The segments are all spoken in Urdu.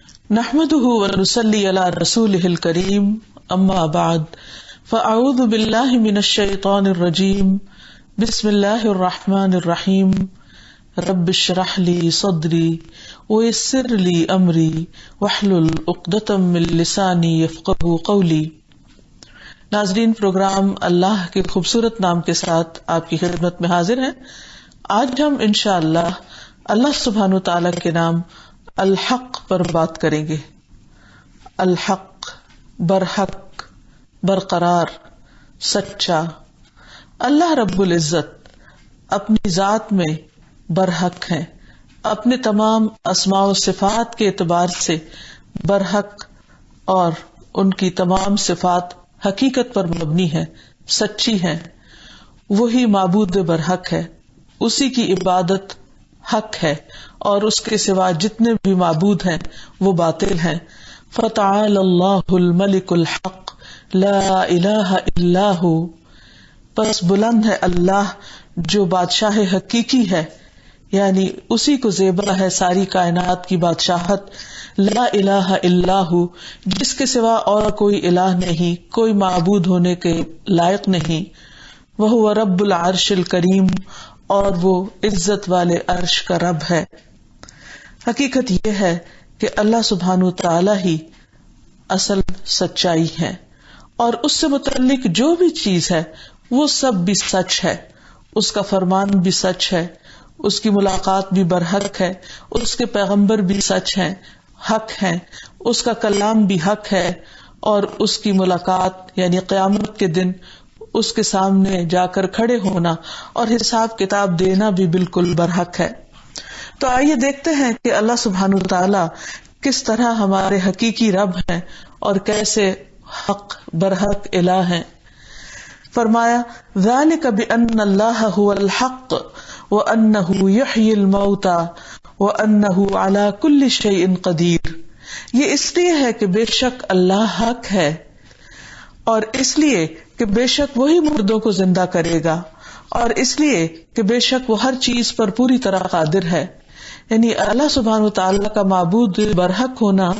نحمده ونصلي على رسوله الكريم اما بعد فاعوذ بالله من الشيطان الرجيم بسم الله الرحمن الرحيم رب اشرح لي صدري ويسر لي امري واحلل عقدة من لساني يفقهوا قولي۔ ناظرین، پروگرام اللہ کے خوبصورت نام کے ساتھ آپ کی خدمت میں حاضر ہیں۔ آج ہم انشاءاللہ اللہ سبحانہ وتعالی کے نام الحق پر بات کریں گے۔ الحق، برحق، برقرار، سچا۔ اللہ رب العزت اپنی ذات میں برحق ہیں، اپنے تمام اسماء و صفات کے اعتبار سے برحق، اور ان کی تمام صفات حقیقت پر مبنی ہے، سچی ہے۔ وہی معبود برحق ہے، اسی کی عبادت حق ہے، اور اس کے سوا جتنے بھی معبود ہیں وہ باطل ہیں۔ فتعالى اللہ الملک الحق لا الہ الا ہو، پس بلند ہے اللہ جو بادشاہ حقیقی ہے، یعنی اسی کو زیبا ہے ساری کائنات کی بادشاہت۔ لا الہ الا ہو، جس کے سوا اور کوئی الہ نہیں، کوئی معبود ہونے کے لائق نہیں۔ وہو رب العرش الکریم، اور وہ عزت والے عرش کا رب ہے۔ حقیقت یہ ہے کہ اللہ سبحانہ تعالی ہی اصل سچائی ہے، اور اس سے متعلق جو بھی چیز ہے وہ سب بھی سچ ہے۔ اس کا فرمان بھی سچ ہے، اس کی ملاقات بھی برحق ہے، اس کے پیغمبر بھی سچ ہیں، حق ہیں، اس کا کلام بھی حق ہے، اور اس کی ملاقات یعنی قیامت کے دن اس کے سامنے جا کر کھڑے ہونا اور حساب کتاب دینا بھی بالکل برحق ہے۔ تو آئیے دیکھتے ہیں کہ اللہ سبحانہ وتعالی کس طرح ہمارے حقیقی رب ہیں اور کیسے حق برحق الہ ہیں۔ فرمایا ذالک بأن اللہ هو الحق وأنہ یحیی الموتى وأنہ علی کل شیء قدیر۔ یہ اس لیے ہے کہ بے شک اللہ حق ہے، اور اس لیے کہ بے شک وہی مردوں کو زندہ کرے گا، اور اس لیے کہ بے شک وہ ہر چیز پر پوری طرح قادر ہے۔ یعنی اللہ سبحانہ وتعالی کا معبود برحق ہونا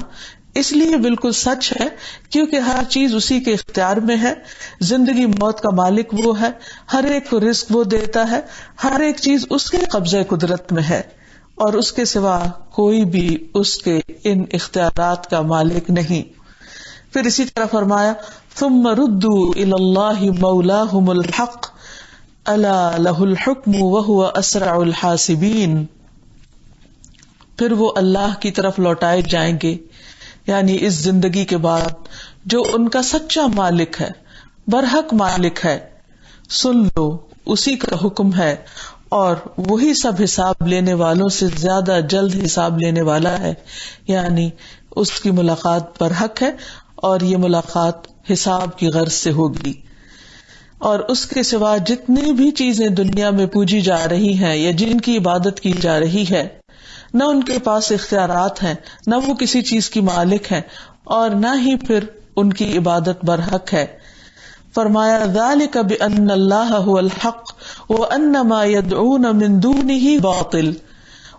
اس لیے بالکل سچ ہے کیونکہ ہر چیز اسی کے اختیار میں ہے، زندگی موت کا مالک وہ ہے، ہر ایک کو رزق وہ دیتا ہے، ہر ایک چیز اس کے قبضہ قدرت میں ہے، اور اس کے سوا کوئی بھی اس کے ان اختیارات کا مالک نہیں۔ پھر اسی طرح فرمایا ثم ردوا الی اللہ مولاہم الحق الا لہ الحکم وہو اسرع الحاسبین۔ پھر وہ اللہ کی طرف لوٹائے جائیں گے، یعنی اس زندگی کے بعد، جو ان کا سچا مالک ہے، برحق مالک ہے۔ سن لو، اسی کا حکم ہے، اور وہی سب حساب لینے والوں سے زیادہ جلد حساب لینے والا ہے، یعنی اس کی ملاقات برحق ہے، اور یہ ملاقات حساب کی غرض سے ہوگی۔ اور اس کے سوا جتنی بھی چیزیں دنیا میں پوجی جا رہی ہیں یا جن کی عبادت کی جا رہی ہے، نہ ان کے پاس اختیارات ہیں، نہ وہ کسی چیز کی مالک ہیں، اور نہ ہی پھر ان کی عبادت برحق ہے۔ فرمایا ذالک بأن اللہ هو الحق وأن ما يدعون من دونه باطل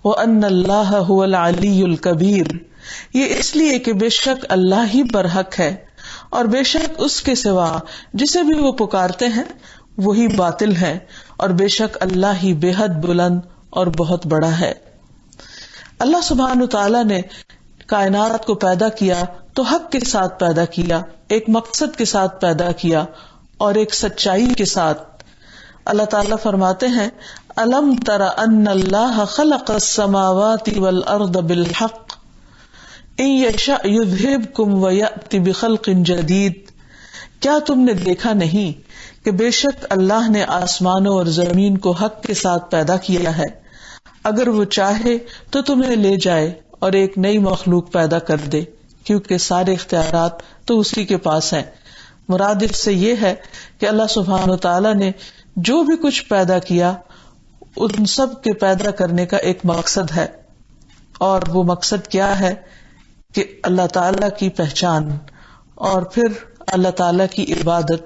وأن اللہ هو العلی الکبیر۔ یہ اس لیے کہ بے شک اللہ ہی برحق ہے، اور بے شک اس کے سوا جسے بھی وہ پکارتے ہیں وہی باطل ہے، اور بے شک اللہ ہی بے حد بلند اور بہت بڑا ہے۔ اللہ سبحانہ تعالیٰ نے کائنات کو پیدا کیا تو حق کے ساتھ پیدا کیا، ایک مقصد کے ساتھ پیدا کیا، اور ایک سچائی کے ساتھ۔ اللہ تعالیٰ فرماتے ہیں الم تر ان اللہ خلق السماوات والارض بالحق ان یشاء یذہبکم ویأت بخلق جدید۔ کیا تم نے دیکھا نہیں کہ بے شک اللہ نے آسمانوں اور زمین کو حق کے ساتھ پیدا کیا ہے، اگر وہ چاہے تو تمہیں لے جائے اور ایک نئی مخلوق پیدا کر دے، کیونکہ سارے اختیارات تو اسی کے پاس ہیں۔ مراد اس سے یہ ہے کہ اللہ سبحانہ وتعالی نے جو بھی کچھ پیدا کیا ان سب کے پیدا کرنے کا ایک مقصد ہے، اور وہ مقصد کیا ہے کہ اللہ تعالی کی پہچان اور پھر اللہ تعالی کی عبادت۔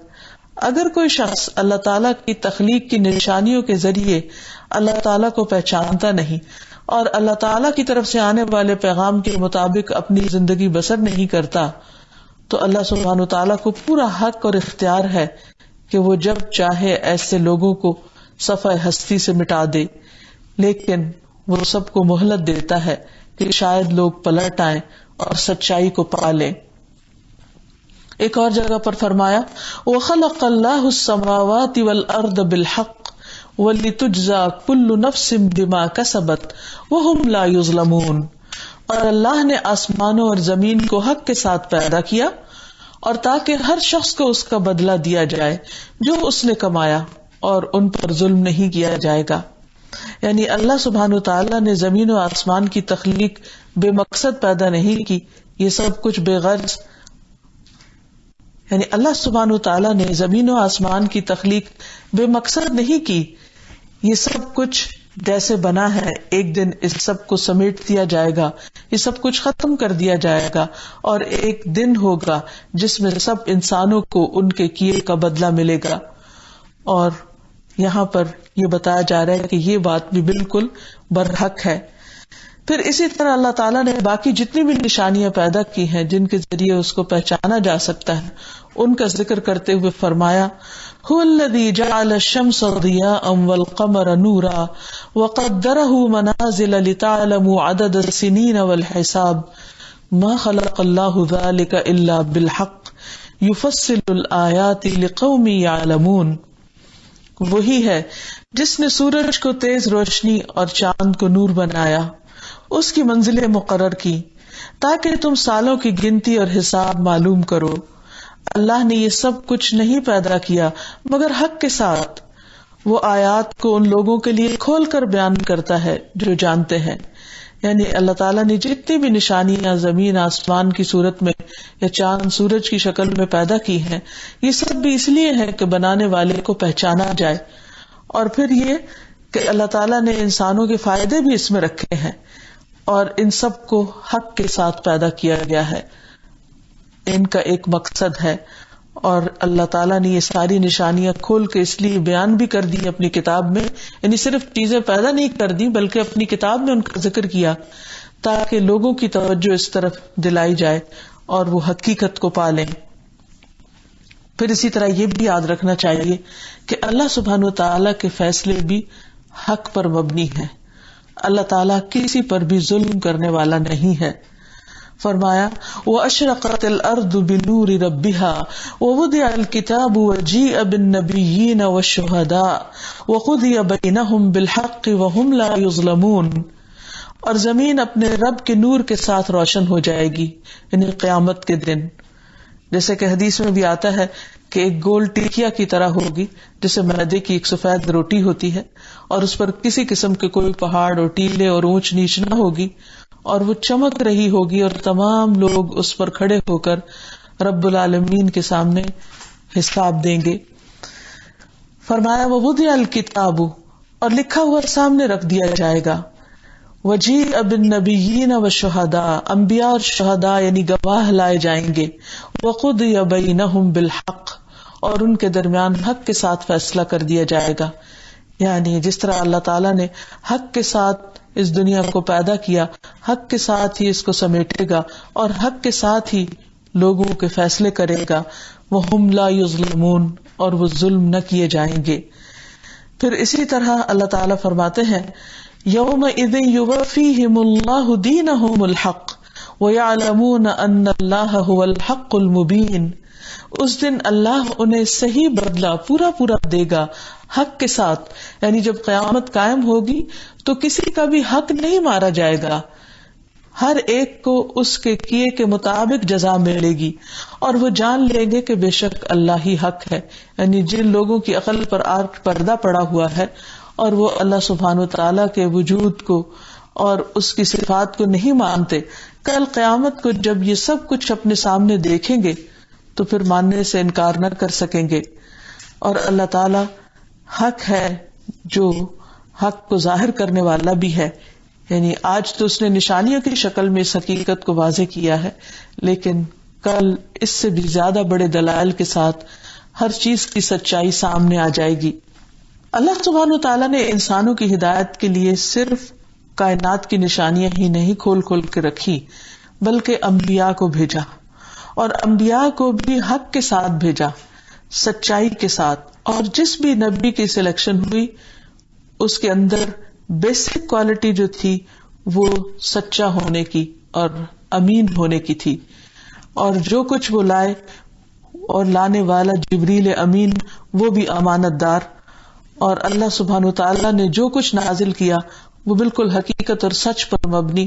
اگر کوئی شخص اللہ تعالیٰ کی تخلیق کی نشانیوں کے ذریعے اللہ تعالیٰ کو پہچانتا نہیں اور اللہ تعالیٰ کی طرف سے آنے والے پیغام کے مطابق اپنی زندگی بسر نہیں کرتا تو اللہ سبحانہ وتعالیٰ کو پورا حق اور اختیار ہے کہ وہ جب چاہے ایسے لوگوں کو صفحہ ہستی سے مٹا دے، لیکن وہ سب کو مہلت دیتا ہے کہ شاید لوگ پلٹ آئیں اور سچائی کو پا لیں۔ ایک اور جگہ پر فرمایا وَخَلَقَ اللَّهُ السَّمَاوَاتِ وَالْأَرْضَ بِالْحَقِّ وَلِتُجْزَى كُلُّ نَفْسٍ بِمَا كَسَبَتْ وَهُمْ لَا يُظْلَمُونَ، اور اللہ نے آسمانوں اور زمین کو حق کے ساتھ پیدا کیا اور تاکہ ہر شخص کو اس کا بدلہ دیا جائے جو اس نے کمایا، اور ان پر ظلم نہیں کیا جائے گا۔ یعنی اللہ سبحانہ تعالیٰ نے زمین و آسمان کی تخلیق بے مقصد پیدا نہیں کی، یہ سب کچھ بے غرض، یعنی اللہ سبحانہ تعالیٰ نے زمین و آسمان کی تخلیق بے مقصد نہیں کی، یہ سب کچھ جیسے بنا ہے ایک دن اس سب کو سمیٹ دیا جائے گا، یہ سب کچھ ختم کر دیا جائے گا، اور ایک دن ہوگا جس میں سب انسانوں کو ان کے کیے کا بدلہ ملے گا۔ اور یہاں پر یہ بتایا جا رہا ہے کہ یہ بات بھی بالکل برحق ہے۔ پھر اسی طرح اللہ تعالیٰ نے باقی جتنی بھی نشانیاں پیدا کی ہیں جن کے ذریعے اس کو پہچانا جا سکتا ہے، ان کا ذکر کرتے ہوئے فرمایا هو الذی جعل الشمس ضیاء والقمر نورا وقدرہ منازل لتعلموا عدد السنین والحساب ما خلق اللہ ذلک الا بالحق یفصل الآیات لقوم یعلمون۔ وہی ہے جس نے سورج کو تیز روشنی اور چاند کو نور بنایا، اس کی منزلیں مقرر کی تاکہ تم سالوں کی گنتی اور حساب معلوم کرو۔ اللہ نے یہ سب کچھ نہیں پیدا کیا مگر حق کے ساتھ، وہ آیات کو ان لوگوں کے لیے کھول کر بیان کرتا ہے جو جانتے ہیں۔ یعنی اللہ تعالیٰ نے جتنی بھی نشانیاں زمین آسمان کی صورت میں یا چاند سورج کی شکل میں پیدا کی ہیں، یہ سب بھی اس لیے ہے کہ بنانے والے کو پہچانا جائے، اور پھر یہ کہ اللہ تعالیٰ نے انسانوں کے فائدے بھی اس میں رکھے ہیں، اور ان سب کو حق کے ساتھ پیدا کیا گیا ہے، ان کا ایک مقصد ہے۔ اور اللہ تعالیٰ نے یہ ساری نشانیاں کھول کے اس لیے بیان بھی کر دی اپنی کتاب میں، یعنی صرف چیزیں پیدا نہیں کر دی بلکہ اپنی کتاب میں ان کا ذکر کیا تاکہ لوگوں کی توجہ اس طرف دلائی جائے اور وہ حقیقت کو پا لیں۔ پھر اسی طرح یہ بھی یاد رکھنا چاہیے کہ اللہ سبحانہ و تعالیٰ کے فیصلے بھی حق پر مبنی ہیں، اللہ تعالیٰ کسی پر بھی ظلم کرنے والا نہیں ہے۔ فرمایا وَأَشْرَقَتِ الْأَرْضُ بِنُورِ رَبِّهَا وَوُضِعَ الْكِتَابُ وَجِيءَ بِالنَّبِيِّينَ وَالشُّهَدَاءِ وَقُضِيَ بَيْنَهُمْ بِالْحَقِّ وَهُمْ لَا يُظْلَمُونَ، اور زمین اپنے رب کے نور کے ساتھ روشن ہو جائے گی، یعنی قیامت کے دن، جیسے کہ حدیث میں بھی آتا ہے کہ ایک گول ٹکیا کی طرح ہوگی جسے میدے کی ایک سفید روٹی ہوتی ہے، اور اس پر کسی قسم کے کوئی پہاڑ اور ٹیلے اور اونچ نیچ نہ ہوگی، اور وہ چمک رہی ہوگی، اور تمام لوگ اس پر کھڑے ہو کر رب العالمین کے سامنے حساب دیں گے۔ فرمایا وَوُضِعَ الْكِتَابُ، اور لکھا ہوا سامنے رکھ دیا جائے گا، وَجِيءَ بِالنَّبِيِّينَ وَالشُّهَدَاءِ، انبیاء اور شہداء یعنی گواہ لائے جائیں گے، وَقُضِيَ بَيْنَهُمْ بِالْحَقِّ، اور ان کے درمیان حق کے ساتھ فیصلہ کر دیا جائے گا۔ یعنی جس طرح اللہ تعالیٰ نے حق کے ساتھ اس دنیا کو پیدا کیا، حق کے ساتھ ہی اس کو سمیٹے گا اور حق کے ساتھ ہی لوگوں کے فیصلے کرے گا۔ وَهُمْ لَا يُظْلَمُونَ، اور وہ ظلم نہ کیے جائیں گے۔ پھر اسی طرح اللہ تعالیٰ فرماتے ہیں يَوْمَئِذٍ يُوَفِّيهِمُ اللَّهُ دِينَهُمُ الْحَقَّ وَيَعْلَمُونَ أَنَّ اللَّهَ هُوَ الْحَقُّ الْمُبِينُ، اس دن اللہ انہیں صحیح بدلہ پورا دے گا حق کے ساتھ، یعنی جب قیامت قائم ہوگی تو کسی کا بھی حق نہیں مارا جائے گا، ہر ایک کو اس کے کیے کے مطابق جزا ملے گی، اور وہ جان لیں گے کہ بے شک اللہ ہی حق ہے۔ یعنی جن لوگوں کی عقل پر پردہ پڑا ہوا ہے اور وہ اللہ سبحانہ وتعالیٰ کے وجود کو اور اس کی صفات کو نہیں مانتے، کل قیامت کو جب یہ سب کچھ اپنے سامنے دیکھیں گے تو پھر ماننے سے انکار نہ کر سکیں گے۔ اور اللہ تعالیٰ حق ہے جو حق کو ظاہر کرنے والا بھی ہے، یعنی آج تو اس نے نشانیوں کی شکل میں اس حقیقت کو واضح کیا ہے، لیکن کل اس سے بھی زیادہ بڑے دلائل کے ساتھ ہر چیز کی سچائی سامنے آ جائے گی۔ اللہ سبحانہ وتعالیٰ نے انسانوں کی ہدایت کے لیے صرف کائنات کی نشانیاں ہی نہیں کھول کھول کے رکھی بلکہ انبیاء کو بھیجا، اور انبیاء کو بھی حق کے ساتھ بھیجا، سچائی کے ساتھ. اور جس بھی نبی کی سلیکشن ہوئی اس کے اندر بیسک کوالٹی جو تھی وہ سچا ہونے کی اور امین ہونے کی تھی. اور جو کچھ وہ لائے اور لانے والا جبریل امین وہ بھی امانت دار. اور اللہ سبحانہ وتعالیٰ نے جو کچھ نازل کیا وہ بالکل حقیقت اور سچ پر مبنی.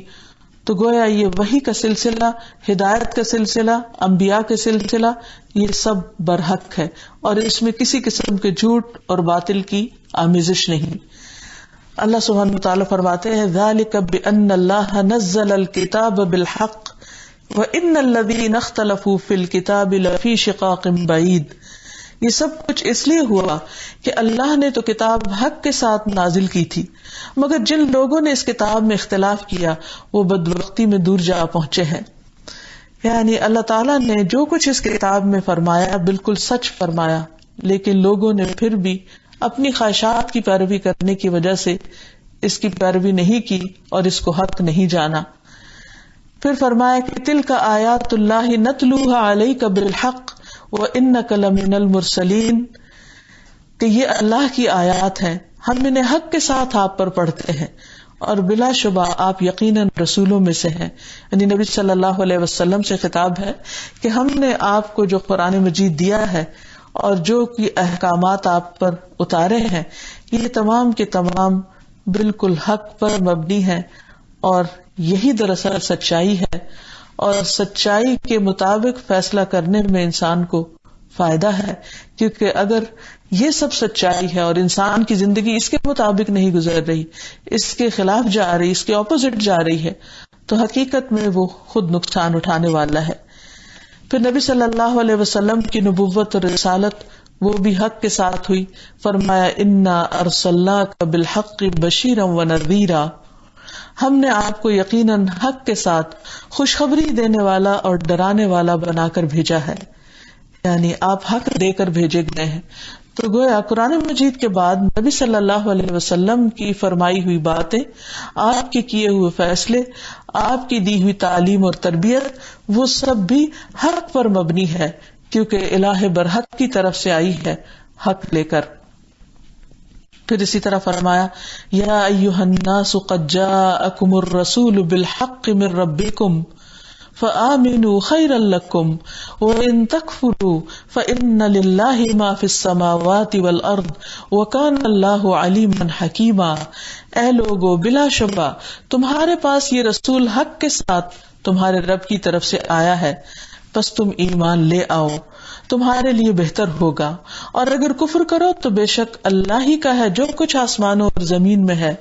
تو گویا یہ وحی کا سلسلہ، ہدایت کا سلسلہ، انبیاء کا سلسلہ، یہ سب برحق ہے اور اس میں کسی قسم کے جھوٹ اور باطل کی آمیزش نہیں. اللہ سبحانہ وتعالیٰ فرماتے ہیں ذالک بأن اللہ نزل الکتاب بالحق وان الذین اختلفوا فی الکتاب لفی شقاق بعید. یہ سب کچھ اس لیے ہوا کہ اللہ نے تو کتاب حق کے ساتھ نازل کی تھی، مگر جن لوگوں نے اس کتاب میں اختلاف کیا وہ بدبختی میں دور جا پہنچے ہیں. یعنی اللہ تعالیٰ نے جو کچھ اس کتاب میں فرمایا بالکل سچ فرمایا، لیکن لوگوں نے پھر بھی اپنی خواہشات کی پیروی کرنے کی وجہ سے اس کی پیروی نہیں کی اور اس کو حق نہیں جانا. پھر فرمایا کہ تلک آیات اللہ نتلوها علیک بالحق وانک لمن المرسلین، کہ یہ اللہ کی آیات ہیں، ہم انہیں حق کے ساتھ آپ پر پڑھتے ہیں اور بلا شبہ آپ یقیناً رسولوں میں سے ہیں. یعنی نبی صلی اللہ علیہ وسلم سے خطاب ہے کہ ہم نے آپ کو جو قرآن مجید دیا ہے اور جو کی احکامات آپ پر اتارے ہیں یہ تمام کے تمام بالکل حق پر مبنی ہیں، اور یہی دراصل سچائی ہے. اور سچائی کے مطابق فیصلہ کرنے میں انسان کو فائدہ ہے، کیونکہ اگر یہ سب سچائی ہے اور انسان کی زندگی اس کے مطابق نہیں گزر رہی، اس کے خلاف جا رہی، اس کے اپوزٹ جا رہی ہے، تو حقیقت میں وہ خود نقصان اٹھانے والا ہے. پھر نبی صلی اللہ علیہ وسلم کی نبوت اور رسالت وہ بھی حق کے ساتھ ہوئی. فرمایا انا ارسلناک بالحق بشیرا ونذیرا، ہم نے آپ کو یقیناً حق کے ساتھ خوشخبری دینے والا اور ڈرانے والا بنا کر بھیجا ہے. یعنی آپ حق دے کر بھیجے گئے ہیں. تو گویا قرآن مجید کے بعد نبی صلی اللہ علیہ وسلم کی فرمائی ہوئی باتیں، آپ کے کیے ہوئے فیصلے، آپ کی دی ہوئی تعلیم اور تربیت، وہ سب بھی حق پر مبنی ہے، کیونکہ الہ برحق کی طرف سے آئی ہے حق لے کر. پھر اسی طرح فرمایا یا ایھا الناس قد جاءکم الرسول بالحق من ربکم فآمنوا خیرا لکم وإن تکفروا فإن للہ ما فی السماوات والارض وکان اللہ علیما حکیما. اے لوگو، بلا شبہ تمہارے پاس یہ رسول حق کے ساتھ تمہارے رب کی طرف سے آیا ہے، بس تم ایمان لے آؤ، تمہارے لیے بہتر ہوگا. اور اگر کفر کرو تو بے شک اللہ ہی کا ہے جو کچھ آسمانوں اور زمین میں ہے،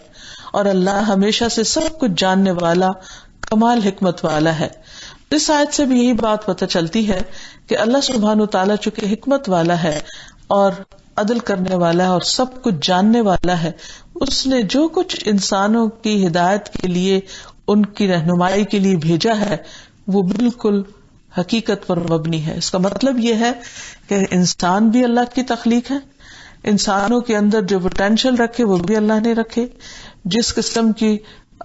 اور اللہ ہمیشہ سے سب کچھ جاننے والا، کمال حکمت والا ہے. اس آیت سے بھی یہی بات پتہ چلتی ہے کہ اللہ سبحانہ تعالیٰ چونکہ حکمت والا ہے اور عدل کرنے والا ہے اور سب کچھ جاننے والا ہے، اس نے جو کچھ انسانوں کی ہدایت کے لیے، ان کی رہنمائی کے لیے بھیجا ہے وہ بالکل حقیقت پر مبنی ہے. اس کا مطلب یہ ہے کہ انسان بھی اللہ کی تخلیق ہے، انسانوں کے اندر جو پوٹینشیل رکھے وہ بھی اللہ نے رکھے، جس قسم کی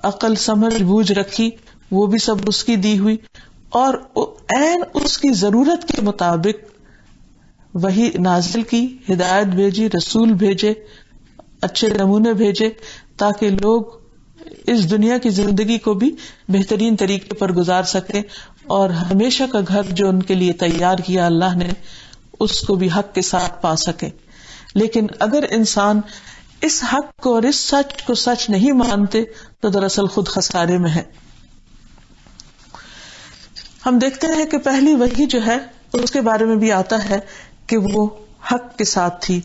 عقل سمجھ بوجھ رکھی وہ بھی سب اس کی دی ہوئی، اور عین اس کی ضرورت کے مطابق وہی نازل کی، ہدایت بھیجی، رسول بھیجے، اچھے نمونے بھیجے، تاکہ لوگ اس دنیا کی زندگی کو بھی بہترین طریقے پر گزار سکیں اور ہمیشہ کا گھر جو ان کے لیے تیار کیا اللہ نے اس کو بھی حق کے ساتھ پا سکے. لیکن اگر انسان اس حق کو اور اس سچ کو سچ نہیں مانتے تو دراصل خود خسارے میں ہے. ہم دیکھتے ہیں کہ پہلی وحی جو ہے اس کے بارے میں بھی آتا ہے کہ وہ حق کے ساتھ تھی،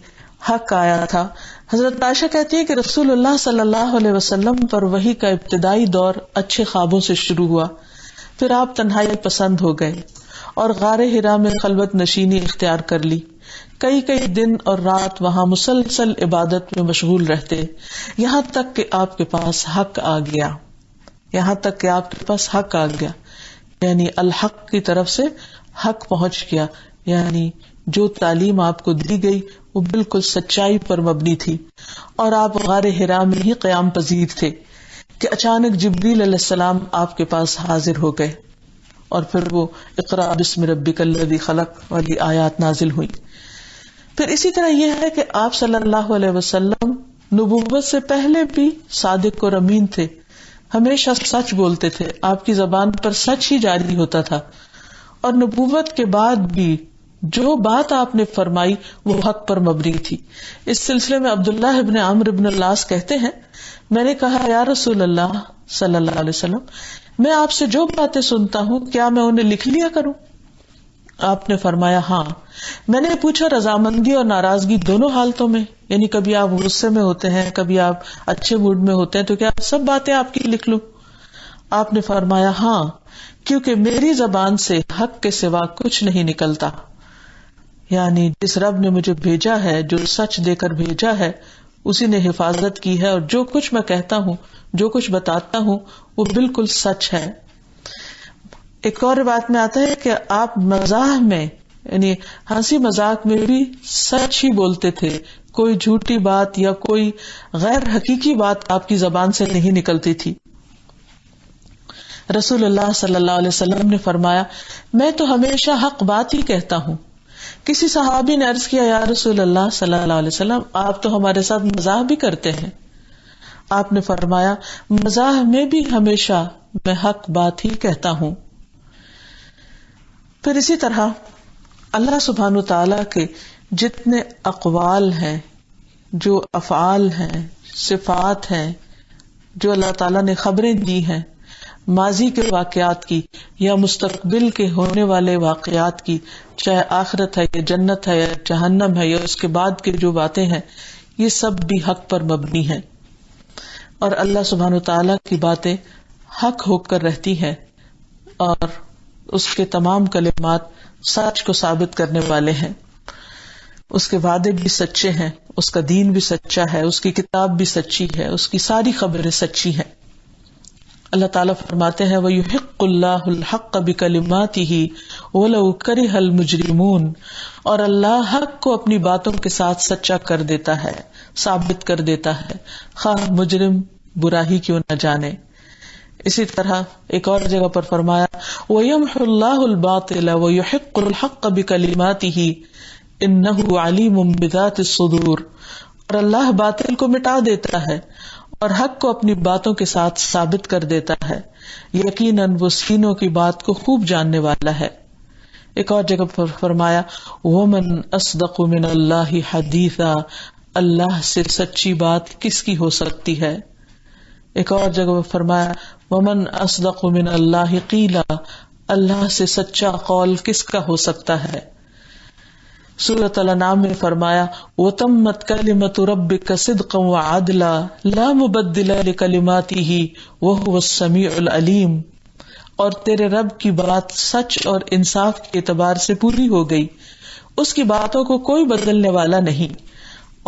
حق آیا تھا. حضرت عائشہ کہتی ہے کہ رسول اللہ صلی اللہ علیہ وسلم پر وحی کا ابتدائی دور اچھے خوابوں سے شروع ہوا، پھر آپ تنہائی پسند ہو گئے اور غار حرا میں خلوت نشینی اختیار کر لی. کئی دن اور رات وہاں مسلسل عبادت میں مشغول رہتے، یہاں تک کہ آپ کے پاس حق آ گیا. یعنی الحق کی طرف سے حق پہنچ گیا. یعنی جو تعلیم آپ کو دی گئی وہ بالکل سچائی پر مبنی تھی، اور آپ غار حرا میں ہی قیام پذیر تھے. کہ اچانک جبریل علیہ السلام آپ کے پاس حاضر ہو گئے اور پھر وہ اقرا بسم ربک الذی خلق والی آیات نازل ہوئی. پھر اسی طرح یہ ہے کہ آپ صلی اللہ علیہ وسلم نبوت سے پہلے بھی صادق اور امین تھے، ہمیشہ سچ بولتے تھے، آپ کی زبان پر سچ ہی جاری ہوتا تھا، اور نبوت کے بعد بھی جو بات آپ نے فرمائی وہ حق پر مبنی تھی. اس سلسلے میں عبداللہ ابن عمرو ابن العاص کہتے ہیں، میں نے کہا یا رسول اللہ صلی اللہ علیہ وسلم، میں آپ سے جو باتیں سنتا ہوں کیا میں انہیں لکھ لیا کروں؟ آپ نے فرمایا ہاں. میں نے پوچھا رضامندی اور ناراضگی دونوں حالتوں میں، یعنی کبھی آپ غصے میں ہوتے ہیں، کبھی آپ اچھے موڈ میں ہوتے ہیں، تو کیا سب باتیں آپ کی لکھ لوں؟ آپ نے فرمایا ہاں، کیونکہ میری زبان سے حق کے سوا کچھ نہیں نکلتا. یعنی جس رب نے مجھے بھیجا ہے، جو سچ دے کر بھیجا ہے، اسی نے حفاظت کی ہے، اور جو کچھ میں کہتا ہوں، جو کچھ بتاتا ہوں، وہ بالکل سچ ہے. ایک اور بات میں آتا ہے کہ آپ مزاح میں، یعنی ہنسی مذاق میں بھی سچ ہی بولتے تھے، کوئی جھوٹی بات یا کوئی غیر حقیقی بات آپ کی زبان سے نہیں نکلتی تھی. رسول اللہ صلی اللہ علیہ وسلم نے فرمایا میں تو ہمیشہ حق بات ہی کہتا ہوں. کسی صحابی نے عرض کیا یا رسول اللہ صلی اللہ علیہ وسلم، آپ تو ہمارے ساتھ مزاح بھی کرتے ہیں. آپ نے فرمایا مزاح میں بھی ہمیشہ میں حق بات ہی کہتا ہوں. پھر اسی طرح اللہ سبحانہ تعالیٰ کے جتنے اقوال ہیں، جو افعال ہیں، صفات ہیں، جو اللہ تعالیٰ نے خبریں دی ہیں ماضی کے واقعات کی یا مستقبل کے ہونے والے واقعات کی، چاہے آخرت ہے یا جنت ہے یا جہنم ہے یا اس کے بعد کی جو باتیں ہیں، یہ سب بھی حق پر مبنی ہیں، اور اللہ سبحانہ تعالیٰ کی باتیں حق ہو کر رہتی ہیں، اور اس کے تمام کلمات سچ کو ثابت کرنے والے ہیں. اس کے وعدے بھی سچے ہیں، اس کا دین بھی سچا ہے، اس کی کتاب بھی سچی ہے، اس کی ساری خبریں سچی ہیں. اللہ تعالیٰ فرماتے ہیں وَيُحِقُّ اللَّهُ الْحَقَّ بِكَلِمَاتِهِ وَلَوْ كَرِهَ الْمُجْرِمُونَ، اور اللہ حق کو اپنی باتوں کے ساتھ سچا کر دیتا ہے، ثابت کر دیتا ہے، خواہ مجرم برا ہی کیوں نہ جانے. اسی طرح ایک اور جگہ پر فرمایا وَيَمْحُ اللَّهُ الْبَاطِلَ وَيُحِقُّ الْحَقَّ بِكَلِمَاتِهِ إِنَّهُ عَلِيمٌ بِذَاتِ الصُّدُورِ، اور اللہ باطل کو مٹا دیتا ہے اور حق کو اپنی باتوں کے ساتھ ثابت کر دیتا ہے، یقیناً وہ سینوں کی بات کو خوب جاننے والا ہے. ایک اور جگہ پر فرمایا وَمَنْ أَصْدَقُ مِنَ اللَّهِ حَدِيثًا، اللہ سے سچی بات کس کی ہو سکتی ہے. ایک اور جگہ پر فرمایا وَمَنْ أَصْدَقُ مِنَ اللَّهِ قِيلًا، اللہ سے سچا قول کس کا ہو سکتا ہے. سورۃ الانعام میں فرمایا وَتَمَّتْ كَلِمَةُ رَبِّكَ صِدْقًا وَعَدْلًا لَا مُبَدِّلَ لِكَلِمَاتِهِ وَهُوَ السَّمِيعُ الْعَلِيمُ، اور تیرے رب کی بات سچ اور انصاف کے اعتبار سے پوری ہو گئی، اس کی باتوں کو کوئی بدلنے والا نہیں،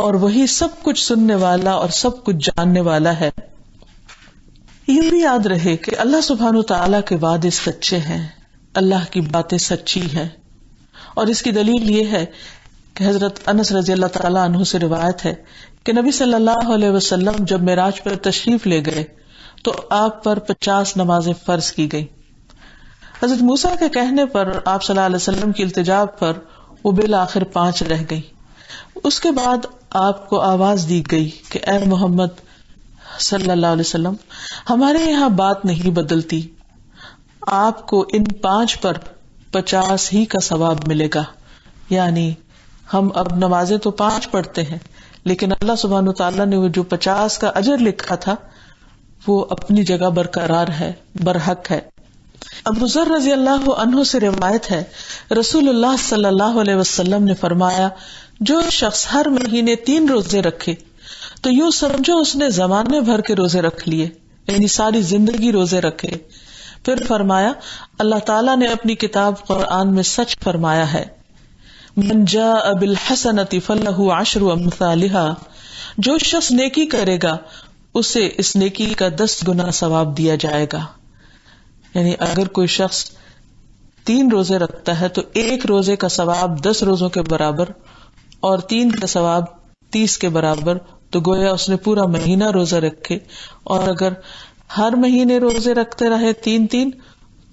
اور وہی سب کچھ سننے والا اور سب کچھ جاننے والا ہے. یہ بھی یاد رہے کہ اللہ سبحانہ تعالیٰ کے وعدے سچے ہیں، اللہ کی باتیں سچی ہیں، اور اس کی دلیل یہ ہے کہ حضرت انس رضی اللہ تعالیٰ عنہ سے روایت ہے کہ نبی صلی اللہ علیہ وسلم جب معراج پر تشریف لے گئے تو آپ پر 50 نمازیں فرض کی گئی. حضرت موسیٰ کے کہنے پر آپ صلی اللہ علیہ وسلم کی التجا پر وہ بالآخر 5 رہ گئی. اس کے بعد آپ کو آواز دی گئی کہ اے محمد صلی اللہ علیہ وسلم، ہمارے یہاں بات نہیں بدلتی، آپ کو ان 5 پر 50 ہی کا ثواب ملے گا. یعنی ہم اب نمازیں تو 5 پڑھتے ہیں، لیکن اللہ سبحانہ تعالیٰ نے وہ جو 50 کا اجر لکھا تھا وہ اپنی جگہ برقرار ہے، برحق ہے. ابو ذر رضی اللہ عنہ سے روایت ہے رسول اللہ صلی اللہ علیہ وسلم نے فرمایا جو شخص ہر مہینے 3 روزے رکھے تو یوں سمجھو اس نے زمانے بھر کے روزے رکھ لیے، یعنی ساری زندگی روزے رکھے. پھر فرمایا اللہ تعالیٰ نے اپنی کتاب قرآن میں سچ فرمایا ہے من جاء بالحسنۃ فلہ 10 امثالها، جو شخص نیکی کرے گا اسے اس نیکی کا 10 گنا ثواب دیا جائے گا. یعنی اگر کوئی شخص 3 روزے رکھتا ہے تو 1 روزے کا ثواب 10 روزوں کے برابر اور 3 کا ثواب 30 کے برابر، تو گویا اس نے پورا مہینہ روزہ رکھے. اور اگر ہر مہینے روزے رکھتے رہے 3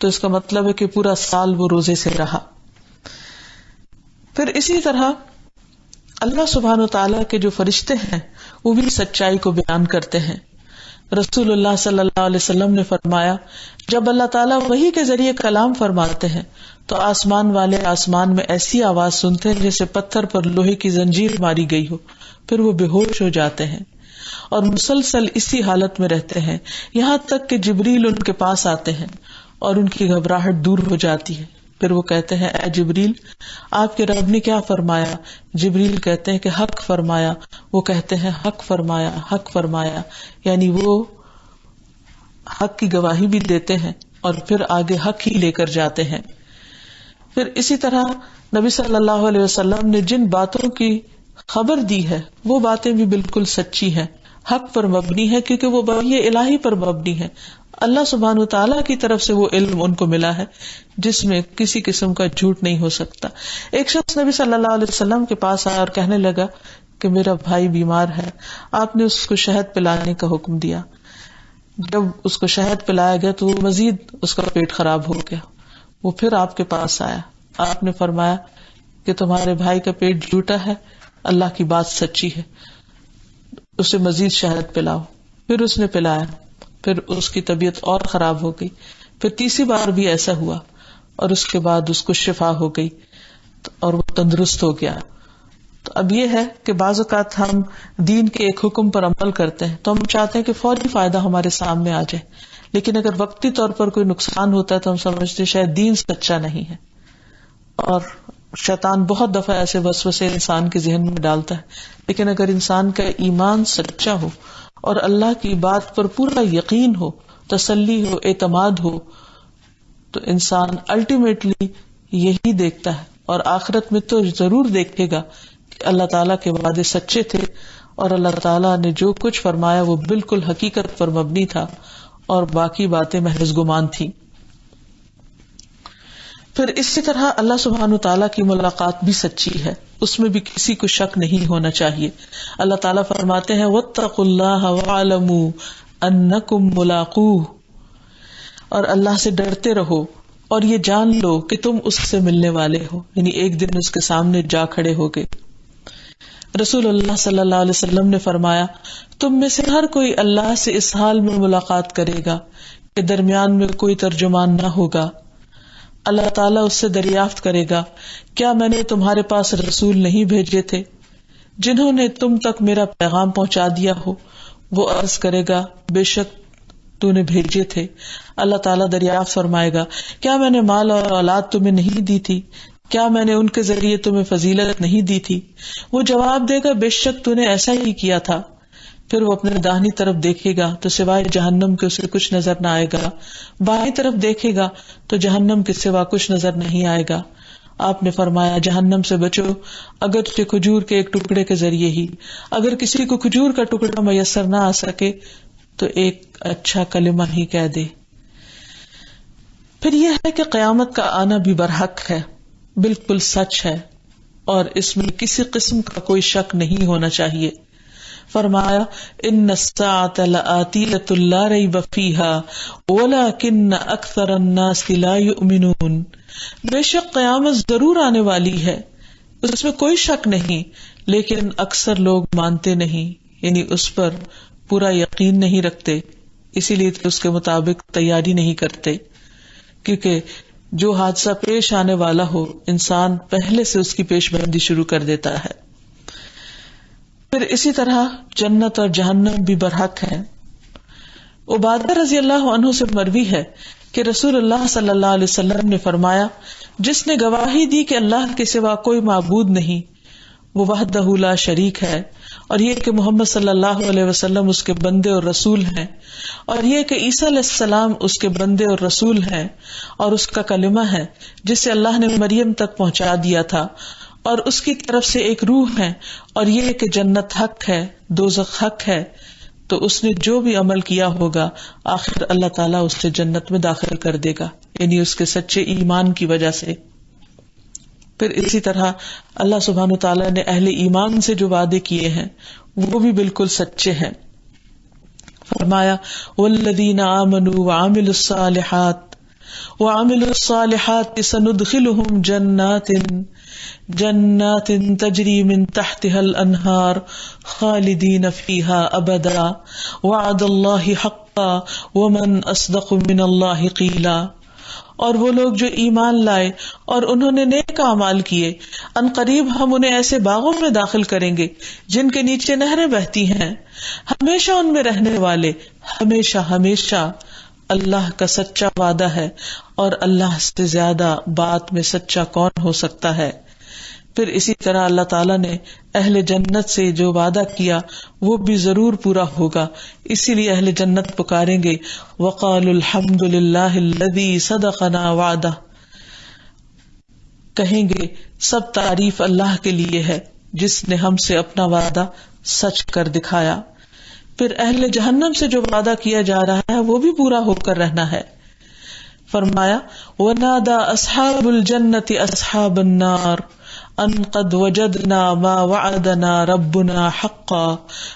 تو اس کا مطلب ہے کہ پورا سال وہ روزے سے رہا. پھر اسی طرح اللہ سبحانہ وتعالیٰ کے جو فرشتے ہیں وہ بھی سچائی کو بیان کرتے ہیں. رسول اللہ صلی اللہ علیہ وسلم نے فرمایا جب اللہ تعالیٰ وحی کے ذریعے کلام فرماتے ہیں تو آسمان والے آسمان میں ایسی آواز سنتے ہیں جیسے پتھر پر لوہے کی زنجیر ماری گئی ہو، پھر وہ بے ہوش ہو جاتے ہیں اور مسلسل اسی حالت میں رہتے ہیں یہاں تک کہ جبریل ان کے پاس آتے ہیں اور ان کی گھبراہٹ دور ہو جاتی ہے. پھر وہ کہتے ہیں اے جبریل آپ کے رب نے کیا فرمایا؟ جبریل کہتے ہیں کہ حق فرمایا. وہ کہتے ہیں حق فرمایا، حق فرمایا، یعنی وہ حق کی گواہی بھی دیتے ہیں اور پھر آگے حق ہی لے کر جاتے ہیں. پھر اسی طرح نبی صلی اللہ علیہ وسلم نے جن باتوں کی خبر دی ہے وہ باتیں بھی بالکل سچی ہیں، حق پر مبنی ہے، کیونکہ وہ وحی الہی پر مبنی ہے. اللہ سبحانہ وتعالیٰ کی طرف سے وہ علم ان کو ملا ہے جس میں کسی قسم کا جھوٹ نہیں ہو سکتا. ایک شخص نبی صلی اللہ علیہ وسلم کے پاس آیا اور کہنے لگا کہ میرا بھائی بیمار ہے. آپ نے اس کو شہد پلانے کا حکم دیا. جب اس کو شہد پلایا گیا تو وہ مزید اس کا پیٹ خراب ہو گیا. وہ پھر آپ کے پاس آیا. آپ نے فرمایا کہ تمہارے بھائی کا پیٹ جھوٹا ہے، اللہ کی بات سچی ہے، اسے مزید شہد پلاؤ. پھر اس نے پلایا، پھر اس کی طبیعت اور خراب ہو گئی. پھر تیسری بار بھی ایسا ہوا اور اس کے بعد اس کو شفا ہو گئی اور وہ تندرست ہو گیا. تو اب یہ ہے کہ بعض اوقات ہم دین کے ایک حکم پر عمل کرتے ہیں تو ہم چاہتے ہیں کہ فوری فائدہ ہمارے سامنے آ جائے، لیکن اگر وقتی طور پر کوئی نقصان ہوتا ہے تو ہم سمجھتے شاید دین سچا نہیں ہے. اور شیطان بہت دفعہ ایسے وسوسے انسان کے ذہن میں ڈالتا ہے، لیکن اگر انسان کا ایمان سچا ہو اور اللہ کی بات پر پورا یقین ہو، تسلی ہو، اعتماد ہو، تو انسان الٹیمیٹلی یہی دیکھتا ہے اور آخرت میں تو ضرور دیکھے گا کہ اللہ تعالیٰ کے وعدے سچے تھے اور اللہ تعالیٰ نے جو کچھ فرمایا وہ بالکل حقیقت پر مبنی تھا اور باقی باتیں محض گمان تھی. پھر اسی طرح اللہ سبحانہ تعالیٰ کی ملاقات بھی سچی ہے، اس میں بھی کسی کو شک نہیں ہونا چاہیے. اللہ تعالیٰ فرماتے ہیں واتقوا اللہ واعلموا انکم ملاقوہ، اور اللہ سے ڈرتے رہو اور یہ جان لو کہ تم اس سے ملنے والے ہو، یعنی ایک دن اس کے سامنے جا کھڑے ہوگے. رسول اللہ صلی اللہ علیہ وسلم نے فرمایا تم میں سے ہر کوئی اللہ سے اس حال میں ملاقات کرے گا کہ درمیان میں کوئی ترجمان نہ ہوگا. اللہ تعالیٰ اس سے دریافت کرے گا کیا میں نے تمہارے پاس رسول نہیں بھیجے تھے جنہوں نے تم تک میرا پیغام پہنچا دیا ہو؟ وہ عرض کرے گا بے شک تو نے بھیجے تھے. اللہ تعالیٰ دریافت فرمائے گا کیا میں نے مال اور اولاد تمہیں نہیں دی تھی؟ کیا میں نے ان کے ذریعے تمہیں فضیلت نہیں دی تھی؟ وہ جواب دے گا بے شک تو نے ایسا ہی کیا تھا. پھر وہ اپنے داہنی طرف دیکھے گا تو سوائے جہنم کے اسے کچھ نظر نہ آئے گا، بائیں طرف دیکھے گا تو جہنم کے سوا کچھ نظر نہیں آئے گا. آپ نے فرمایا جہنم سے بچو اگرچہ کھجور کے ایک ٹکڑے کے ذریعے ہی. اگر کسی کو کھجور کا ٹکڑا میسر نہ آ سکے تو ایک اچھا کلمہ ہی کہہ دے. پھر یہ ہے کہ قیامت کا آنا بھی برحق ہے، بالکل سچ ہے اور اس میں کسی قسم کا کوئی شک نہیں ہونا چاہیے. فرمایا ان الساعة لآتیۃ لا ریب فیہا ولکن اکثر الناس لا یؤمنون. بے شک قیامت ضرور آنے والی ہے، اس میں کوئی شک نہیں، لیکن اکثر لوگ مانتے نہیں، یعنی اس پر پورا یقین نہیں رکھتے، اسی لیے اس کے مطابق تیاری نہیں کرتے. کیونکہ جو حادثہ پیش آنے والا ہو انسان پہلے سے اس کی پیش بندی شروع کر دیتا ہے. پھر اسی طرح جنت اور جہنم بھی برحق ہے. عبادہ رضی اللہ عنہ سے مروی ہے کہ رسول اللہ صلی اللہ علیہ وسلم نے فرمایا جس نے گواہی دی کہ اللہ کے سوا کوئی معبود نہیں وہ وحدہ لا شریک ہے، اور یہ کہ محمد صلی اللہ علیہ وسلم اس کے بندے اور رسول ہیں، اور یہ کہ عیسیٰ علیہ السلام اس کے بندے اور رسول ہیں اور اس کا کلمہ ہے جسے اللہ نے مریم تک پہنچا دیا تھا، اور اس کی طرف سے ایک روح ہے، اور یہ کہ جنت حق ہے، دوزخ حق ہے. تو اس نے جو بھی عمل کیا ہوگا آخر اللہ تعالیٰ اس سے جنت میں داخل کر دے گا، یعنی اس کے سچے ایمان کی وجہ سے. پھر اسی طرح اللہ سبحانہ تعالیٰ نے اہل ایمان سے جو وعدے کیے ہیں وہ بھی بالکل سچے ہیں. فرمایا والذین آمنوا وعملوا الصالحات سندخلهم جنات تجری من تحتها الانہار خالدین فیہا ابدا وعد اللہ حقا ومن اصدق من اللہ قیلا. اور وہ لوگ جو ایمان لائے اور انہوں نے نیک اعمال کیے، ان قریب ہم انہیں ایسے باغوں میں داخل کریں گے جن کے نیچے نہریں بہتی ہیں، ہمیشہ ان میں رہنے والے، ہمیشہ ہمیشہ. اللہ کا سچا وعدہ ہے اور اللہ سے زیادہ بات میں سچا کون ہو سکتا ہے. پھر اسی طرح اللہ تعالیٰ نے اہل جنت سے جو وعدہ کیا وہ بھی ضرور پورا ہوگا، اسی لیے اہل جنت پکاریں گے وقالوا الحمد للہ الذی صدقنا وعدہ، کہیں گے سب تعریف اللہ کے لیے ہے جس نے ہم سے اپنا وعدہ سچ کر دکھایا. پھر اہل جہنم سے جو وعدہ کیا جا رہا ہے وہ بھی پورا ہو کر رہنا ہے. فرمایا وَنَادَى أَصْحَابُ الْجَنَّةِ أَصْحَابَ النَّارِ أَنْ قَدْ وَجَدْنَا مَا وَعَدَنَا رَبُّنَا حَقًّا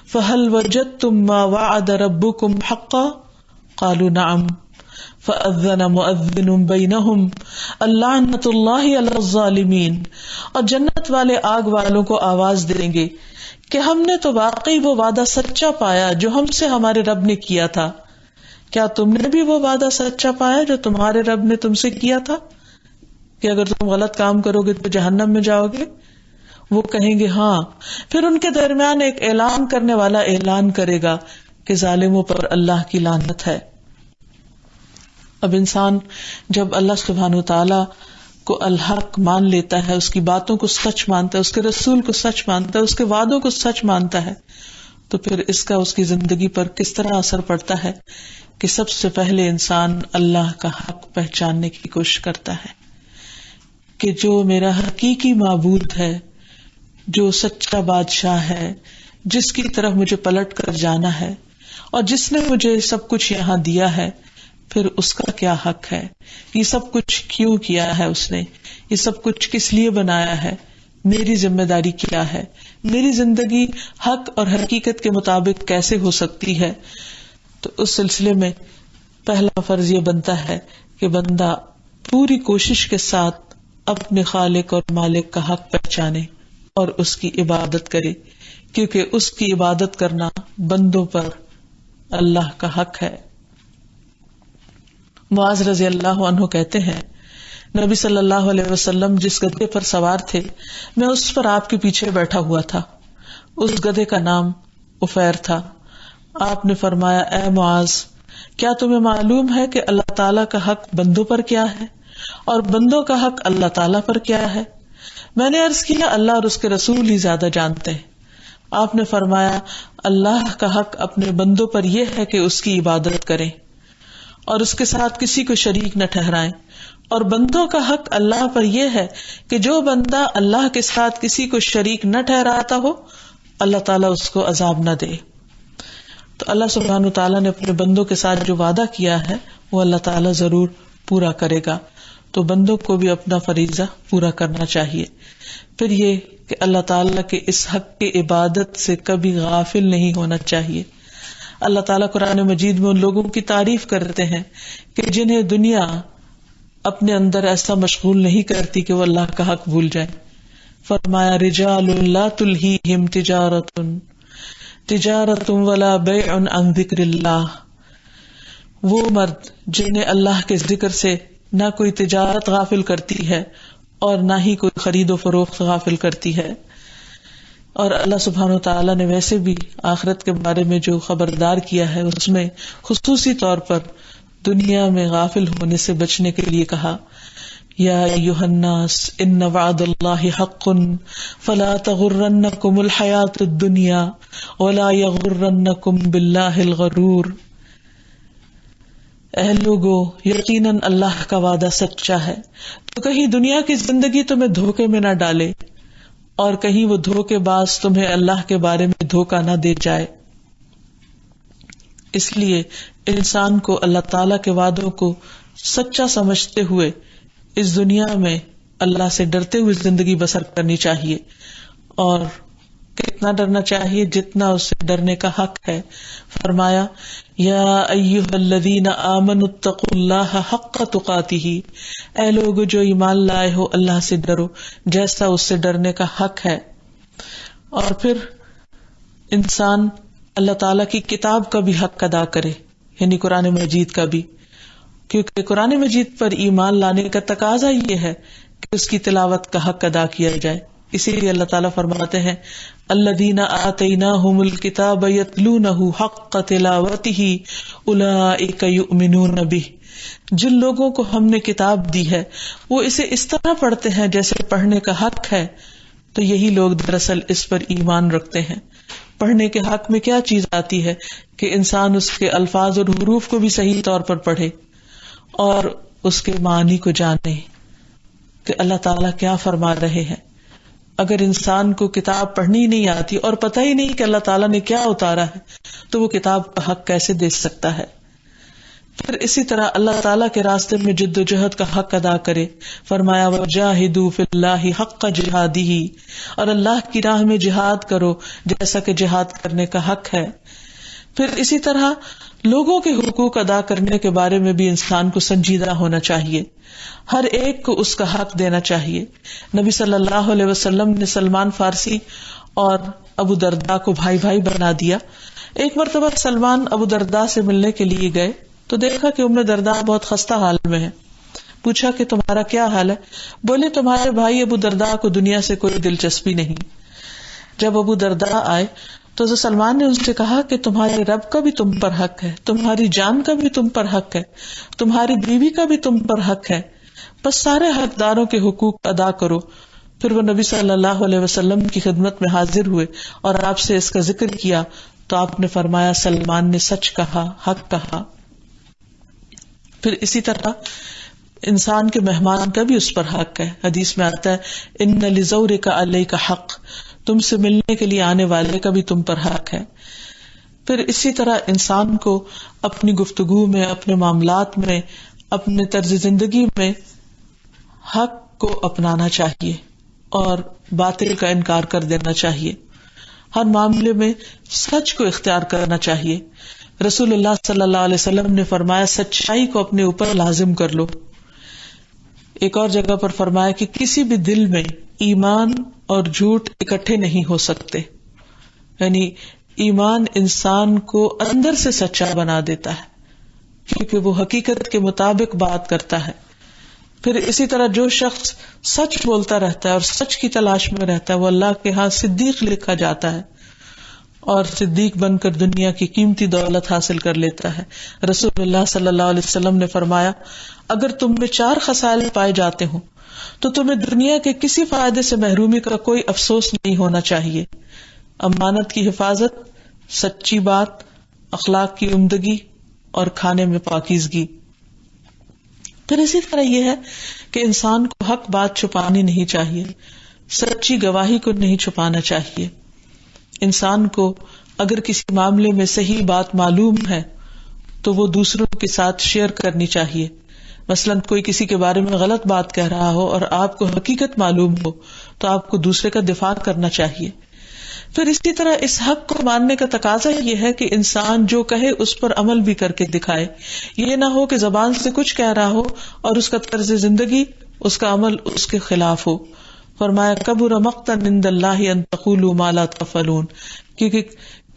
فَهَلْ وَجَدْتُمْ مَا وَعَدَ رَبُّكُمْ حَقًّا قَالُوا نَعَمْ فَأَذَّنَ مُؤَذِّنٌ بَيْنَهُمْ اللَّعْنَةُ اللَّهِ عَلَى الظَّالِمِينَ. اور جنت والے آگ والوں کو آواز دیں گے کہ ہم نے تو واقعی وہ وعدہ سچا پایا جو ہم سے ہمارے رب نے کیا تھا. کیا تم نے بھی وہ وعدہ سچا پایا جو تمہارے رب نے تم سے کیا تھا کہ اگر تم غلط کام کرو گے تو جہنم میں جاؤ گے؟ وہ کہیں گے ہاں. پھر ان کے درمیان ایک اعلان کرنے والا اعلان کرے گا کہ ظالموں پر اللہ کی لعنت ہے. اب انسان جب اللہ سبحانہ وتعالی کو الحق مان لیتا ہے، اس کی باتوں کو سچ مانتا ہے، اس کے رسول کو سچ مانتا ہے، اس کے وعدوں کو سچ مانتا ہے، تو پھر اس کا اس کی زندگی پر کس طرح اثر پڑتا ہے کہ سب سے پہلے انسان اللہ کا حق پہچاننے کی کوشش کرتا ہے کہ جو میرا حقیقی معبود ہے، جو سچا بادشاہ ہے، جس کی طرف مجھے پلٹ کر جانا ہے اور جس نے مجھے سب کچھ یہاں دیا ہے، پھر اس کا کیا حق ہے، یہ سب کچھ کیوں کیا ہے، اس نے یہ سب کچھ کس لیے بنایا ہے، میری ذمہ داری کیا ہے، میری زندگی حق اور حقیقت کے مطابق کیسے ہو سکتی ہے. تو اس سلسلے میں پہلا فرض یہ بنتا ہے کہ بندہ پوری کوشش کے ساتھ اپنے خالق اور مالک کا حق پہچانے اور اس کی عبادت کرے، کیونکہ اس کی عبادت کرنا بندوں پر اللہ کا حق ہے. معاذ رضی اللہ عنہ کہتے ہیں نبی صلی اللہ علیہ وسلم جس گدھے پر سوار تھے میں اس پر آپ کے پیچھے بیٹھا ہوا تھا. اس گدھے کا نام عفیر تھا. آپ نے فرمایا اے معاذ، کیا تمہیں معلوم ہے کہ اللہ تعالیٰ کا حق بندوں پر کیا ہے اور بندوں کا حق اللہ تعالیٰ پر کیا ہے؟ میں نے عرض کیا اللہ اور اس کے رسول ہی زیادہ جانتے ہیں. آپ نے فرمایا اللہ کا حق اپنے بندوں پر یہ ہے کہ اس کی عبادت کریں اور اس کے ساتھ کسی کو شریک نہ ٹھہرائیں، اور بندوں کا حق اللہ پر یہ ہے کہ جو بندہ اللہ کے ساتھ کسی کو شریک نہ ٹھہراتا ہو اللہ تعالیٰ اس کو عذاب نہ دے. تو اللہ سبحانہ تعالیٰ نے اپنے بندوں کے ساتھ جو وعدہ کیا ہے وہ اللہ تعالیٰ ضرور پورا کرے گا. تو بندوں کو بھی اپنا فریضہ پورا کرنا چاہیے. پھر یہ کہ اللہ تعالیٰ کے اس حق کی عبادت سے کبھی غافل نہیں ہونا چاہیے. اللہ تعالیٰ قرآن مجید میں ان لوگوں کی تعریف کرتے ہیں کہ جنہیں دنیا اپنے اندر ایسا مشغول نہیں کرتی کہ وہ اللہ کا حق بھول جائیں. فرمایا رجال لا تلہیہم تجارت ولا بیع عن ذکر اللہ، وہ مرد جنہیں اللہ کے ذکر سے نہ کوئی تجارت غافل کرتی ہے اور نہ ہی کوئی خرید و فروخت غافل کرتی ہے. اور اللہ سبحانہ تعالیٰ نے ویسے بھی آخرت کے بارے میں جو خبردار کیا ہے اس میں خصوصی طور پر دنیا میں غافل ہونے سے بچنے کے لیے کہا یا ایھا الناس ان وعد اللہ حق فلا تغرنکم الحیاۃ الدنیا ولا یغرنکم باللہ الغرور. اے لوگو، یقیناً اللہ کا وعدہ سچا ہے، تو کہیں دنیا کی زندگی تمہیں دھوکے میں نہ ڈالے اور کہیں وہ دھوکے باز تمہیں اللہ کے بارے میں دھوکہ نہ دے جائے. اس لیے انسان کو اللہ تعالی کے وعدوں کو سچا سمجھتے ہوئے اس دنیا میں اللہ سے ڈرتے ہوئے زندگی بسر کرنی چاہیے اور کتنا ڈرنا چاہیے؟ جتنا اس سے ڈرنے کا حق ہے. فرمایا یا ایھا الذین آمنوا اتقوا اللہ حق تقاتہ، اے لوگ جو ایمان لائے ہو اللہ سے ڈرو جیسا اس سے ڈرنے کا حق ہے. اور پھر انسان اللہ تعالیٰ کی کتاب کا بھی حق ادا کرے، یعنی قرآن مجید کا بھی، کیونکہ قرآن مجید پر ایمان لانے کا تقاضا یہ ہے کہ اس کی تلاوت کا حق ادا کیا جائے. اسی لیے اللہ تعالیٰ فرماتے ہیں الذین آتیناہم الکتاب یتلونہ حق تلاوتہ اولئک یؤمنون بہ، جن لوگوں کو ہم نے کتاب دی ہے وہ اسے اس طرح پڑھتے ہیں جیسے پڑھنے کا حق ہے، تو یہی لوگ دراصل اس پر ایمان رکھتے ہیں. پڑھنے کے حق میں کیا چیز آتی ہے کہ انسان اس کے الفاظ اور حروف کو بھی صحیح طور پر پڑھے اور اس کے معنی کو جانے کہ اللہ تعالیٰ کیا فرما رہے ہیں. اگر انسان کو کتاب پڑھنی نہیں آتی اور پتہ ہی نہیں کہ اللہ تعالیٰ نے کیا اتارا ہے تو وہ کتاب کا حق کیسے دے سکتا ہے؟ پھر اسی طرح اللہ تعالیٰ کے راستے میں جد و جہد کا حق ادا کرے. فرمایا وجاہدوا فی اللہ حق جہادہ، اور اللہ کی راہ میں جہاد کرو جیسا کہ جہاد کرنے کا حق ہے. پھر اسی طرح لوگوں کے حقوق ادا کرنے کے بارے میں بھی انسان کو سنجیدہ ہونا چاہیے، ہر ایک کو اس کا حق دینا چاہیے. نبی صلی اللہ علیہ وسلم نے سلمان فارسی اور ابو درداء کو بھائی بھائی بنا دیا. ایک مرتبہ سلمان ابو درداء سے ملنے کے لیے گئے تو دیکھا کہ ام درداء بہت خستہ حال میں ہے. پوچھا کہ تمہارا کیا حال ہے؟ بولے تمہارے بھائی ابو درداء کو دنیا سے کوئی دلچسپی نہیں. جب ابو درداء آئے تو سلمان نے ان سے کہا کہ تمہارے رب کا بھی تم پر حق ہے، تمہاری جان کا بھی تم پر حق ہے، تمہاری بیوی کا بھی تم پر حق ہے، بس سارے حقداروں کے حقوق ادا کرو. پھر وہ نبی صلی اللہ علیہ وسلم کی خدمت میں حاضر ہوئے اور آپ سے اس کا ذکر کیا تو آپ نے فرمایا سلمان نے سچ کہا، حق کہا. پھر اسی طرح انسان کے مہمان کا بھی اس پر حق ہے. حدیث میں آتا ہے ان لزورک علیک حق، تم سے ملنے کے لیے آنے والے کا بھی تم پر حق ہے. پھر اسی طرح انسان کو اپنی گفتگو میں، اپنے معاملات میں، اپنے طرز زندگی میں حق کو اپنانا چاہیے اور باطل کا انکار کر دینا چاہیے. ہر معاملے میں سچ کو اختیار کرنا چاہیے. رسول اللہ صلی اللہ علیہ وسلم نے فرمایا سچائی کو اپنے اوپر لازم کر لو. ایک اور جگہ پر فرمایا کہ کسی بھی دل میں ایمان اور جھوٹ اکٹھے نہیں ہو سکتے، یعنی ایمان انسان کو اندر سے سچا بنا دیتا ہے کیونکہ وہ حقیقت کے مطابق بات کرتا ہے. پھر اسی طرح جو شخص سچ بولتا رہتا ہے اور سچ کی تلاش میں رہتا ہے وہ اللہ کے ہاں صدیق لکھا جاتا ہے اور صدیق بن کر دنیا کی قیمتی دولت حاصل کر لیتا ہے. رسول اللہ صلی اللہ علیہ وسلم نے فرمایا اگر تم میں 4 خصال پائے جاتے ہوں تو تمہیں دنیا کے کسی فائدے سے محرومی کا کوئی افسوس نہیں ہونا چاہیے. امانت کی حفاظت، سچی بات، اخلاق کی عمدگی اور کھانے میں پاکیزگی. پھر اسی طرح یہ ہے کہ انسان کو حق بات چھپانی نہیں چاہیے، سچی گواہی کو نہیں چھپانا چاہیے. انسان کو اگر کسی معاملے میں صحیح بات معلوم ہے تو وہ دوسروں کے ساتھ شیئر کرنی چاہیے. مثلاً کوئی کسی کے بارے میں غلط بات کہہ رہا ہو اور آپ کو حقیقت معلوم ہو تو آپ کو دوسرے کا دفاع کرنا چاہیے. پھر اسی طرح اس حق کو ماننے کا تقاضا یہ ہے کہ انسان جو کہے اس پر عمل بھی کر کے دکھائے. یہ نہ ہو کہ زبان سے کچھ کہہ رہا ہو اور اس کا طرز زندگی، اس کا عمل اس کے خلاف ہو. فرمایا کبر مقتا عند اللہ ان تقولوا ما لا تفعلون، کیونکہ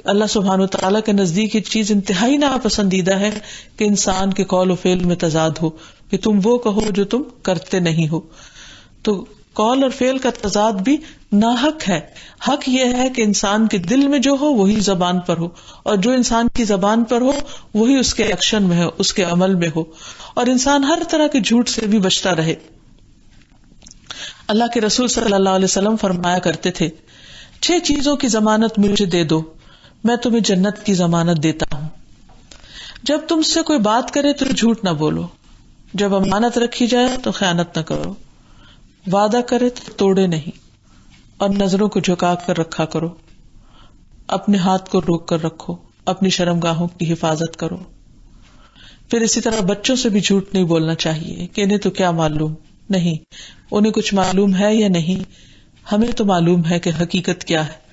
اللہ سبحانہ وتعالیٰ کے نزدیک یہ چیز انتہائی ناپسندیدہ ہے کہ انسان کے قول و فعل میں تضاد ہو، کہ تم وہ کہو جو تم کرتے نہیں ہو. تو قول اور فعل کا تضاد بھی ناحق ہے. حق یہ ہے کہ انسان کے دل میں جو ہو وہی زبان پر ہو، اور جو انسان کی زبان پر ہو وہی اس کے ایکشن میں ہو، اس کے عمل میں ہو، اور انسان ہر طرح کے جھوٹ سے بھی بچتا رہے. اللہ کے رسول صلی اللہ علیہ وسلم فرمایا کرتے تھے 6 چیزوں کی ضمانت مجھے دے دو، میں تمہیں جنت کی ضمانت دیتا ہوں. جب تم سے کوئی بات کرے تو جھوٹ نہ بولو، جب امانت رکھی جائے تو خیانت نہ کرو، وعدہ کرے تو توڑے نہیں، اور نظروں کو جھکا کر رکھا کرو، اپنے ہاتھ کو روک کر رکھو، اپنی شرمگاہوں کی حفاظت کرو. پھر اسی طرح بچوں سے بھی جھوٹ نہیں بولنا چاہیے کہ انہیں تو کیا معلوم. نہیں، انہیں کچھ معلوم ہے یا نہیں، ہمیں تو معلوم ہے کہ حقیقت کیا ہے.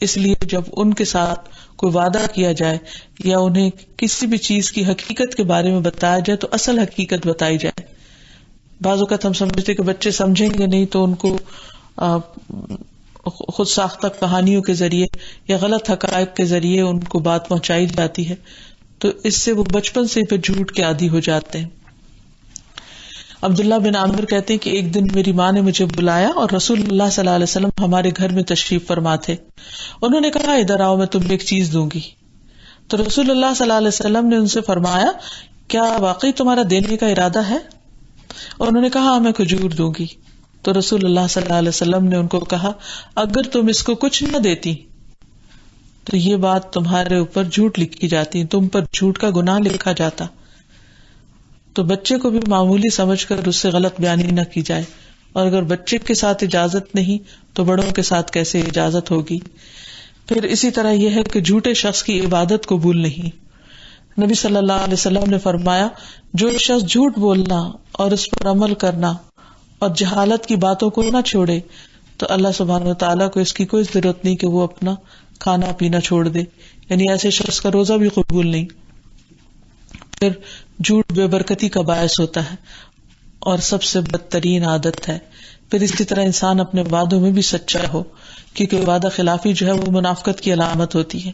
اس لیے جب ان کے ساتھ کوئی وعدہ کیا جائے یا انہیں کسی بھی چیز کی حقیقت کے بارے میں بتایا جائے تو اصل حقیقت بتائی جائے. بعض اوقات ہم سمجھتے کہ بچے سمجھیں گے نہیں تو ان کو خود ساختہ کہانیوں کے ذریعے یا غلط حقائق کے ذریعے ان کو بات پہنچائی جاتی ہے، تو اس سے وہ بچپن سے پھر جھوٹ کے عادی ہو جاتے ہیں. عبداللہ بن عامر کہتے ہیں کہ ایک دن میری ماں نے مجھے بلایا اور رسول اللہ صلی اللہ علیہ وسلم ہمارے گھر میں تشریف فرما تھے. انہوں نے کہا ادھر آؤ میں تمہیں ایک چیز دوں گی. تو رسول اللہ صلی اللہ علیہ وسلم نے ان سے فرمایا کیا واقعی تمہارا دینے کا ارادہ ہے؟ انہوں نے کہا میں کھجور دوں گی. تو رسول اللہ صلی اللہ علیہ وسلم نے ان کو کہا اگر تم اس کو کچھ نہ دیتی تو یہ بات تمہارے اوپر جھوٹ لکھی جاتی، تم پر جھوٹ کا گناہ لکھا جاتا. تو بچے کو بھی معمولی سمجھ کر اس سے غلط بیانی نہ کی جائے، اور اگر بچے کے ساتھ اجازت نہیں تو بڑوں کے ساتھ کیسے اجازت ہوگی. پھر اسی طرح یہ ہے کہ جھوٹے شخص کی عبادت قبول نہیں. نبی صلی اللہ علیہ وسلم نے فرمایا جو شخص جھوٹ بولنا اور اس پر عمل کرنا اور جہالت کی باتوں کو نہ چھوڑے تو اللہ سبحانہ و تعالیٰ کو اس کی کوئی ضرورت نہیں کہ وہ اپنا کھانا پینا چھوڑ دے، یعنی ایسے شخص کا روزہ بھی قبول نہیں. پھر جھوٹ بے برکتی کا باعث ہوتا ہے اور سب سے بدترین عادت ہے. پھر اسی طرح انسان اپنے وعدوں میں بھی سچا ہو، کیونکہ وعدہ خلافی جو ہے وہ منافقت کی علامت ہوتی ہے.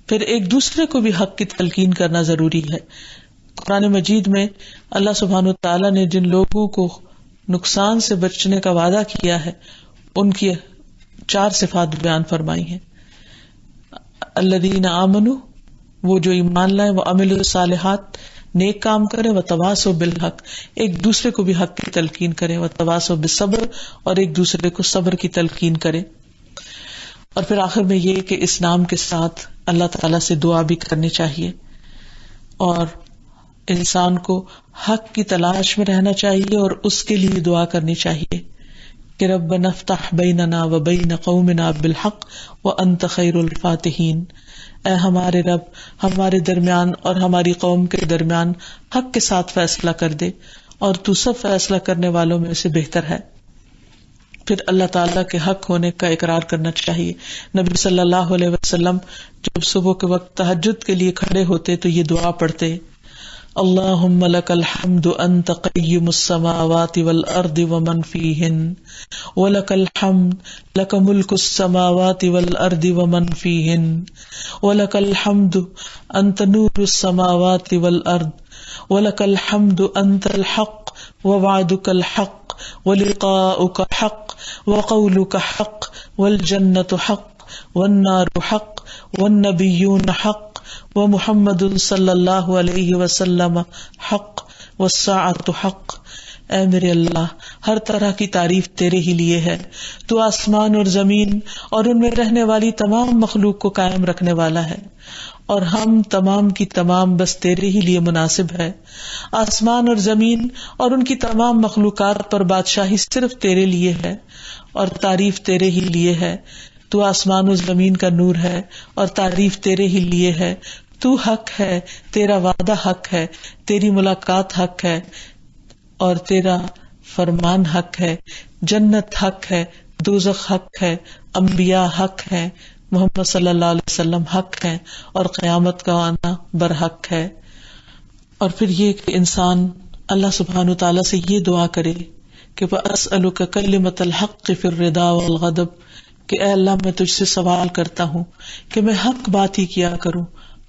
پھر ایک دوسرے کو بھی حق کی تلقین کرنا ضروری ہے. قرآن مجید میں اللہ سبحانہ وتعالیٰ نے جن لوگوں کو نقصان سے بچنے کا وعدہ کیا ہے ان کی 4 صفات بیان فرمائی ہیں. الذین آمنوا، وہ جو ایمان لائے، وعملوا الصالحات، نیک کام کرے، وتواصوا بالحق، ایک دوسرے کو بھی حق کی تلقین کرے، وتواصوا بالصبر، اور ایک دوسرے کو صبر کی تلقین کرے. اور پھر آخر میں یہ کہ اس نام کے ساتھ اللہ تعالیٰ سے دعا بھی کرنی چاہیے، اور انسان کو حق کی تلاش میں رہنا چاہیے اور اس کے لیے دعا کرنی چاہیے کہ ربنا افتح بیننا وبین قومنا بالحق وانت خیر الفاتحین. اے ہمارے رب، ہمارے درمیان اور ہماری قوم کے درمیان حق کے ساتھ فیصلہ کر دے، اور تو سب فیصلہ کرنے والوں میں سے بہتر ہے. پھر اللہ تعالیٰ کے حق ہونے کا اقرار کرنا چاہیے. نبی صلی اللہ علیہ وسلم جب صبح کے وقت تہجد کے لیے کھڑے ہوتے تو یہ دعا پڑھتے اللہم لک الحمد انت قیم السماوات والارض ومن فیہن ولک الحمد لک ملک السماوات والارض ومن فیہن ولک الحمد انت نور السماوات والارض ولک الحمد انت الحق ووعدک الحق ولقاؤک حق وقولک حق والجنة حق والنار حق والنبیون حق ومحمد صلی اللہ علیہ وسلم حق والساعۃ حق. اے میرے اللہ، ہر طرح کی تعریف تیرے ہی لیے ہے. تو آسمان اور زمین اور ان میں رہنے والی تمام مخلوق کو قائم رکھنے والا ہے، اور ہم تمام کی تمام بس تیرے ہی لیے مناسب ہے. آسمان اور زمین اور ان کی تمام مخلوقات پر بادشاہی صرف تیرے لیے ہے اور تعریف تیرے ہی لیے ہے. تو آسمان و زمین کا نور ہے اور تعریف تیرے ہی لیے ہے. تو حق ہے، تیرا وعدہ حق ہے، تیری ملاقات حق ہے، اور تیرا فرمان حق ہے. جنت حق ہے، دوزخ حق ہے، انبیاء حق ہے، محمد صلی اللہ علیہ وسلم حق ہے، اور قیامت کا آنا برحق ہے. اور پھر یہ کہ انسان اللہ سبحانہ وتعالیٰ سے یہ دعا کرے کہ وَأَسْأَلُكَ كَلِمَةَ الْحَقِّ فِي الرِّضَا وَالْغَضَبِ، کہ اے اللہ میں تجھ سے سوال کرتا ہوں کہ میں حق بات ہی کیا کروں،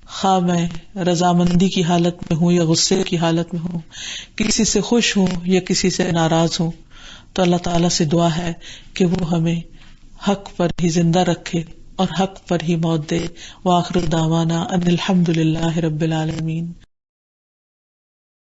خواہ میں رضامندی کی حالت میں ہوں یا غصے کی حالت میں ہوں، کسی سے خوش ہوں یا کسی سے ناراض ہوں. تو اللہ تعالیٰ سے دعا ہے کہ وہ ہمیں حق پر ہی زندہ رکھے اور حق پر ہی موت دے. وآخر دعوانا ان الحمد للہ رب العالمین.